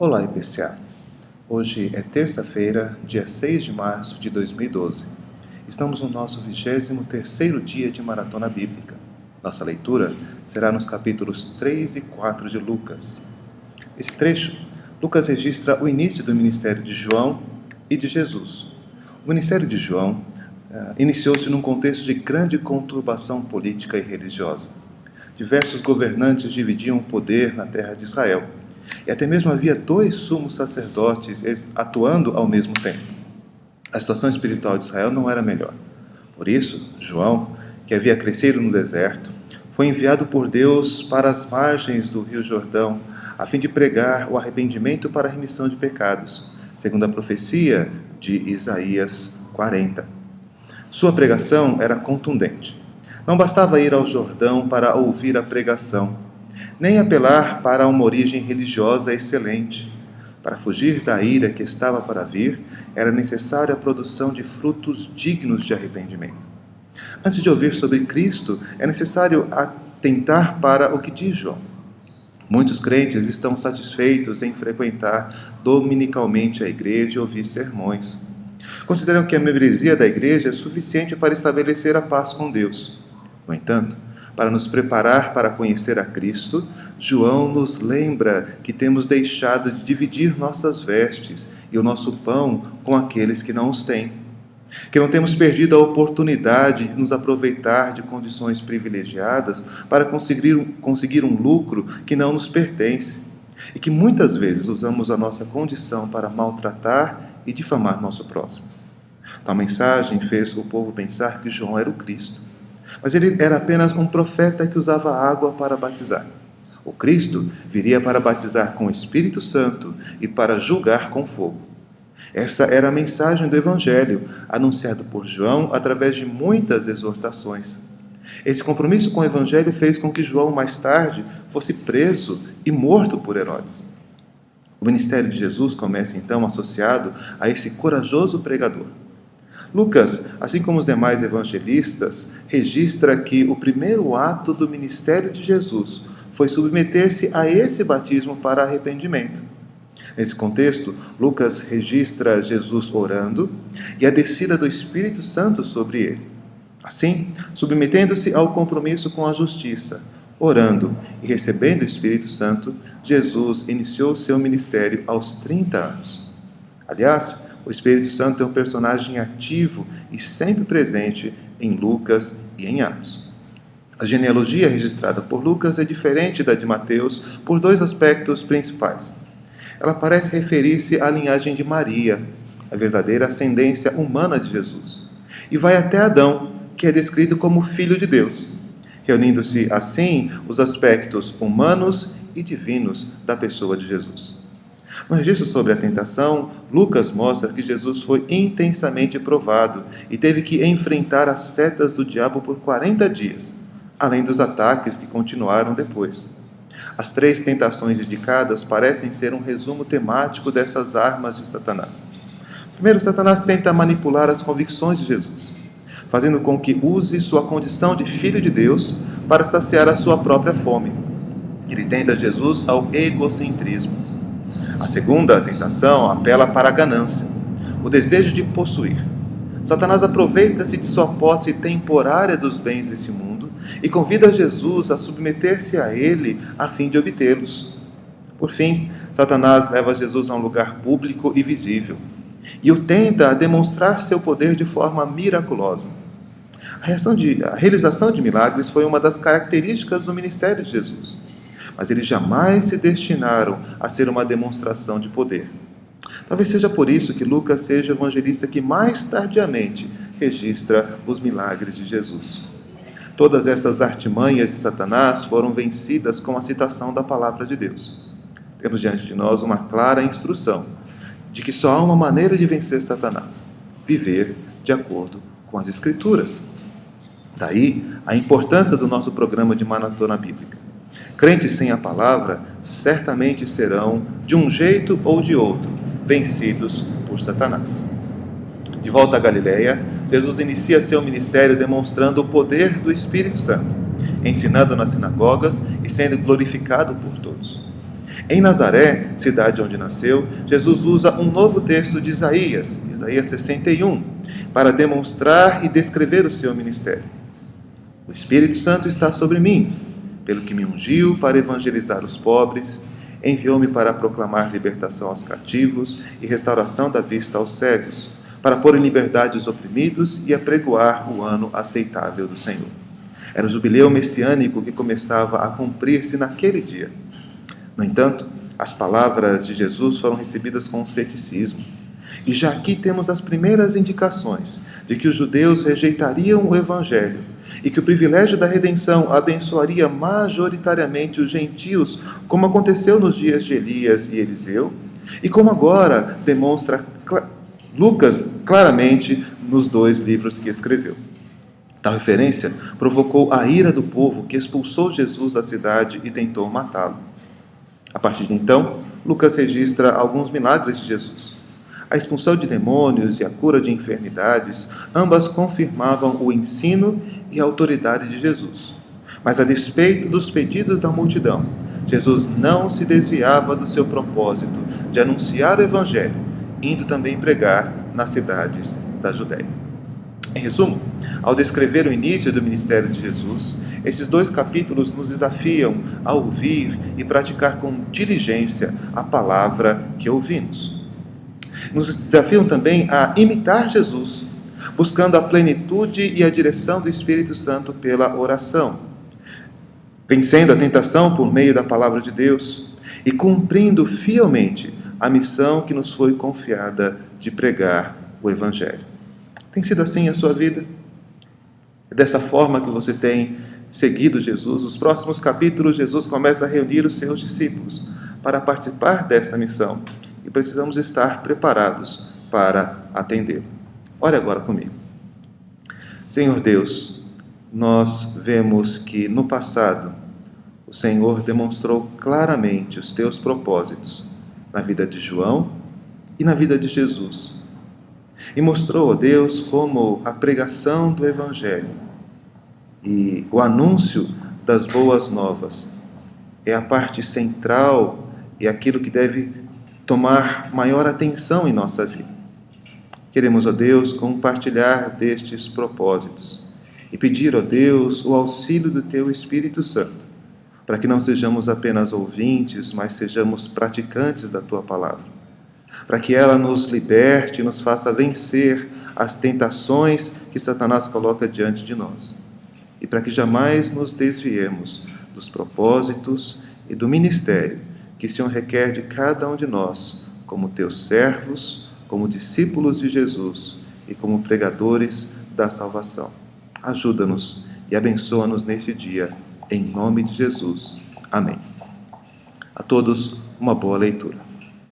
Olá, IPCA. Hoje é terça-feira, dia 6 de março de 2012. Estamos no nosso 23º dia de Maratona Bíblica. Nossa leitura será nos capítulos 3 e 4 de Lucas. Esse trecho, Lucas registra o início do ministério de João e de Jesus. O ministério de João iniciou-se num contexto de grande conturbação política e religiosa. Diversos governantes dividiam o poder na terra de Israel. E até mesmo havia 2 sumos sacerdotes atuando ao mesmo tempo. A situação espiritual de Israel não era melhor. Por isso, João, que havia crescido no deserto, foi enviado por Deus para as margens do rio Jordão, a fim de pregar o arrependimento para a remissão de pecados, segundo a profecia de Isaías 40. Sua pregação era contundente. Não bastava ir ao Jordão para ouvir a pregação, nem apelar para uma origem religiosa excelente. Para fugir da ira que estava para vir, era necessária a produção de frutos dignos de arrependimento. Antes de ouvir sobre Cristo, é necessário atentar para o que diz João. Muitos crentes estão satisfeitos em frequentar dominicalmente a igreja e ouvir sermões. Consideram que a membresia da igreja é suficiente para estabelecer a paz com Deus. No entanto, para nos preparar para conhecer a Cristo, João nos lembra que temos deixado de dividir nossas vestes e o nosso pão com aqueles que não os têm. Que não temos perdido a oportunidade de nos aproveitar de condições privilegiadas para conseguir um lucro que não nos pertence. E que muitas vezes usamos a nossa condição para maltratar e difamar nosso próximo. Tal mensagem fez o povo pensar que João era o Cristo. Mas ele era apenas um profeta que usava água para batizar. O Cristo viria para batizar com o Espírito Santo e para julgar com fogo. Essa era a mensagem do Evangelho, anunciado por João através de muitas exortações. Esse compromisso com o Evangelho fez com que João, mais tarde, fosse preso e morto por Herodes. O ministério de Jesus começa então associado a esse corajoso pregador. Lucas, assim como os demais evangelistas, registra que o primeiro ato do ministério de Jesus foi submeter-se a esse batismo para arrependimento. Nesse contexto, Lucas registra Jesus orando e a descida do Espírito Santo sobre ele. Assim, submetendo-se ao compromisso com a justiça, orando e recebendo o Espírito Santo, Jesus iniciou seu ministério aos 30 anos. Aliás, o Espírito Santo é um personagem ativo e sempre presente em Lucas e em Atos. A genealogia registrada por Lucas é diferente da de Mateus por 2 aspectos principais. Ela parece referir-se à linhagem de Maria, a verdadeira ascendência humana de Jesus, e vai até Adão, que é descrito como filho de Deus, reunindo-se assim os aspectos humanos e divinos da pessoa de Jesus. No registro sobre a tentação, Lucas mostra que Jesus foi intensamente provado e teve que enfrentar as setas do diabo por 40 dias, além dos ataques que continuaram depois. As 3 tentações indicadas parecem ser um resumo temático dessas armas de Satanás. Primeiro, Satanás tenta manipular as convicções de Jesus, fazendo com que use sua condição de filho de Deus para saciar a sua própria fome. Ele tenta Jesus ao egocentrismo. A segunda tentação apela para a ganância, o desejo de possuir. Satanás aproveita-se de sua posse temporária dos bens desse mundo e convida Jesus a submeter-se a ele a fim de obtê-los. Por fim, Satanás leva Jesus a um lugar público e visível e o tenta a demonstrar seu poder de forma miraculosa. A realização de milagres foi uma das características do ministério de Jesus, mas eles jamais se destinaram a ser uma demonstração de poder. Talvez seja por isso que Lucas seja o evangelista que mais tardiamente registra os milagres de Jesus. Todas essas artimanhas de Satanás foram vencidas com a citação da palavra de Deus. Temos diante de nós uma clara instrução de que só há uma maneira de vencer Satanás: viver de acordo com as Escrituras. Daí a importância do nosso programa de Maratona Bíblica. Crentes sem a palavra certamente serão, de um jeito ou de outro, vencidos por Satanás. De volta à Galileia, Jesus inicia seu ministério demonstrando o poder do Espírito Santo, ensinando nas sinagogas e sendo glorificado por todos. Em Nazaré, cidade onde nasceu, Jesus usa um novo texto de Isaías 61, para demonstrar e descrever o seu ministério. O Espírito Santo está sobre mim, pelo que me ungiu para evangelizar os pobres, enviou-me para proclamar libertação aos cativos e restauração da vista aos cegos, para pôr em liberdade os oprimidos e apregoar o ano aceitável do Senhor. Era o jubileu messiânico que começava a cumprir-se naquele dia. No entanto, as palavras de Jesus foram recebidas com ceticismo. E já aqui temos as primeiras indicações de que os judeus rejeitariam o Evangelho e que o privilégio da redenção abençoaria majoritariamente os gentios, como aconteceu nos dias de Elias e Eliseu, e como agora demonstra Lucas claramente nos 2 livros que escreveu. Tal referência provocou a ira do povo que expulsou Jesus da cidade e tentou matá-lo. A partir de então, Lucas registra alguns milagres de Jesus. A expulsão de demônios e a cura de enfermidades, ambas confirmavam o ensino e a autoridade de Jesus. Mas a despeito dos pedidos da multidão, Jesus não se desviava do seu propósito de anunciar o Evangelho, indo também pregar nas cidades da Judéia. Em resumo, ao descrever o início do ministério de Jesus, esses 2 capítulos nos desafiam a ouvir e praticar com diligência a palavra que ouvimos. Nos desafiam também a imitar Jesus, buscando a plenitude e a direção do Espírito Santo pela oração, vencendo a tentação por meio da palavra de Deus e cumprindo fielmente a missão que nos foi confiada de pregar o Evangelho. Tem sido assim a sua vida? É dessa forma que você tem seguido Jesus? Nos próximos capítulos, Jesus começa a reunir os seus discípulos para participar desta missão e precisamos estar preparados para atendê-lo. Ore agora comigo. Senhor Deus, nós vemos que no passado o Senhor demonstrou claramente os teus propósitos na vida de João e na vida de Jesus. E mostrou, ó Deus, como a pregação do Evangelho e o anúncio das boas novas é a parte central e aquilo que deve tomar maior atenção em nossa vida. Queremos, ó Deus, compartilhar destes propósitos e pedir, ó Deus, o auxílio do Teu Espírito Santo, para que não sejamos apenas ouvintes, mas sejamos praticantes da Tua palavra, para que ela nos liberte e nos faça vencer as tentações que Satanás coloca diante de nós, e para que jamais nos desviemos dos propósitos e do ministério que o Senhor requer de cada um de nós, como Teus servos, como discípulos de Jesus e como pregadores da salvação. Ajuda-nos e abençoa-nos neste dia, em nome de Jesus. Amém. A todos, uma boa leitura.